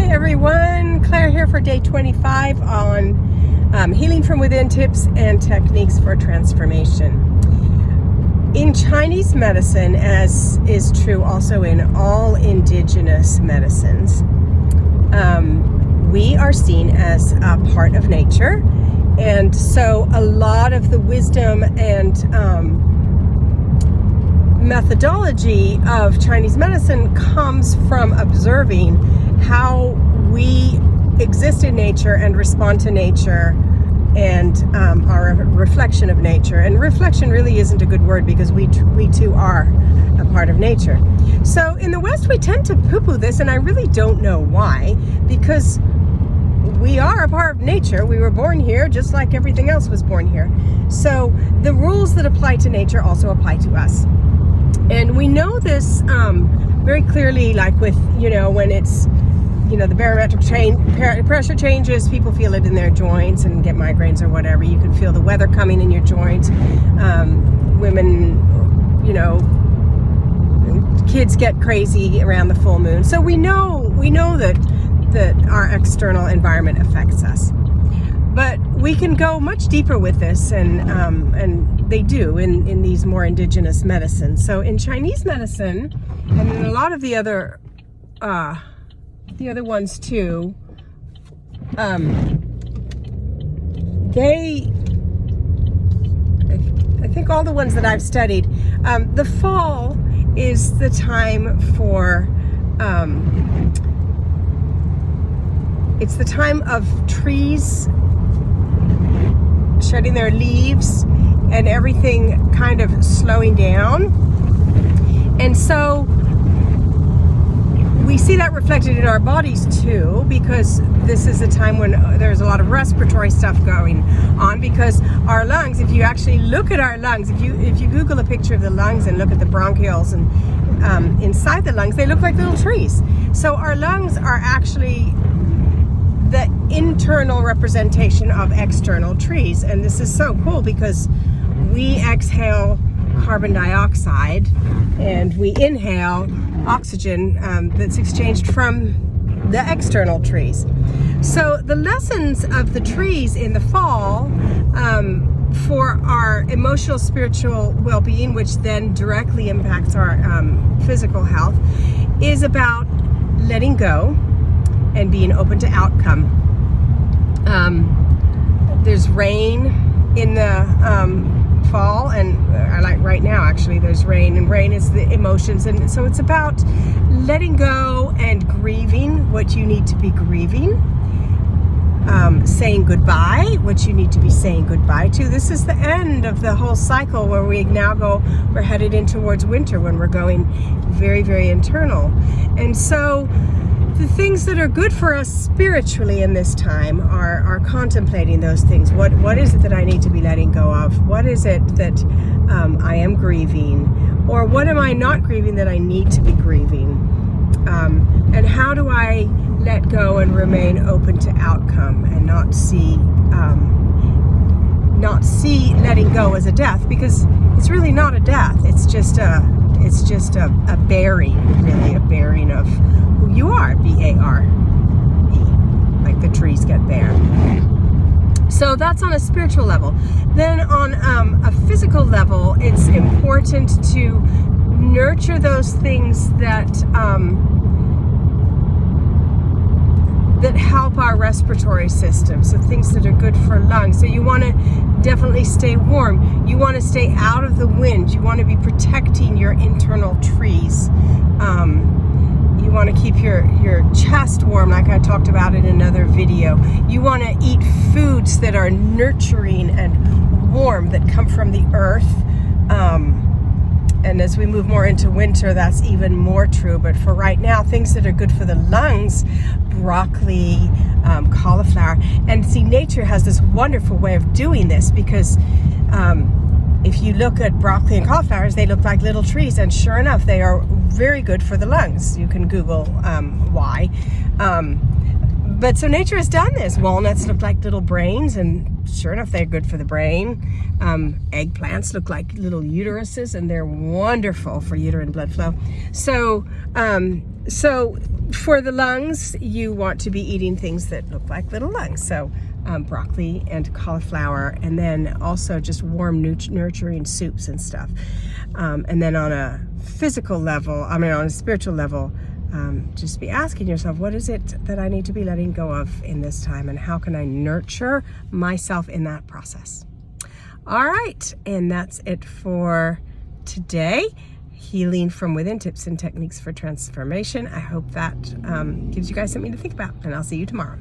everyone, Claire here for day 25 on Healing from Within Tips and Techniques for Transformation. In Chinese medicine, as is true also in all indigenous medicines, we are seen as a part of nature, and so a lot of the wisdom and methodology of Chinese medicine comes from observing how we exist in nature and respond to nature and are a reflection of nature. And reflection really isn't a good word because we too are a part of nature. So in the West we tend to poo-poo this, and I really don't know why, because we are a part of nature. We were born here just like everything else was born here. So the rules that apply to nature also apply to us. And we know this very clearly, like with, when it's, the barometric pressure changes, people feel it in their joints and get migraines or whatever. You can feel the weather coming in your joints. Women, kids get crazy around the full moon. So we know that our external environment affects us. But we can go much deeper with this, and they do in these more indigenous medicines. So in Chinese medicine, and in a lot of the other ones too, I think all the ones that I've studied, the fall is the time for, it's the time of trees shedding their leaves and everything kind of slowing down. And so we see that reflected in our bodies too, because this is a time when there's a lot of respiratory stuff going on, because our lungs, if you actually look at our lungs, if you Google a picture of the lungs and look at the bronchioles and inside the lungs, they look like little trees. So our lungs are actually the internal representation of external trees. And this is so cool because we exhale carbon dioxide and we inhale oxygen that's exchanged from the external trees. So the lessons of the trees in the fall for our emotional, spiritual well-being, which then directly impacts our physical health, is about letting go and being open to outcome. There's rain in the fall, and like right now actually there's rain, and rain is the emotions, and so it's about letting go and grieving what you need to be grieving, saying goodbye what you need to be saying goodbye to. This is the end of the whole cycle where we're headed in towards winter, when we're going very, very internal. And so the things that are good for us spiritually in this time are contemplating those things. What is it that I need to be letting go of? What is it that I am grieving? Or what am I not grieving that I need to be grieving? And how do I let go and remain open to outcome and not see letting go as a death? Because it's really not a death. It's just a bearing, really, a bearing of who you are, B-A-R-E, like the trees get bare. So that's on a spiritual level. Then on a physical level, it's important to nurture those things that help our respiratory system, so things that are good for lungs. So you want to definitely stay warm. You want to stay out of the wind. You want to be protecting your internal trees. You want to keep your chest warm, like I talked about in another video. You want to eat foods that are nurturing and warm, that come from the earth. And as we move more into winter, that's even more true. But for right now, things that are good for the lungs, broccoli, cauliflower. And see, nature has this wonderful way of doing this, because if you look at broccoli and cauliflowers, they look like little trees, and sure enough, they are very good for the lungs. You can Google why. But so nature has done this. Walnuts look like little brains, and sure enough, they're good for the brain. Eggplants look like little uteruses, and they're wonderful for uterine blood flow. So, so for the lungs, you want to be eating things that look like little lungs. So broccoli and cauliflower, and then also just warm, nurturing soups and stuff. And then on a physical level, on a spiritual level, just be asking yourself, what is it that I need to be letting go of in this time, and how can I nurture myself in that process? All right, and that's it for today. Healing from Within, tips and techniques for transformation. I hope that gives you guys something to think about, and I'll see you tomorrow.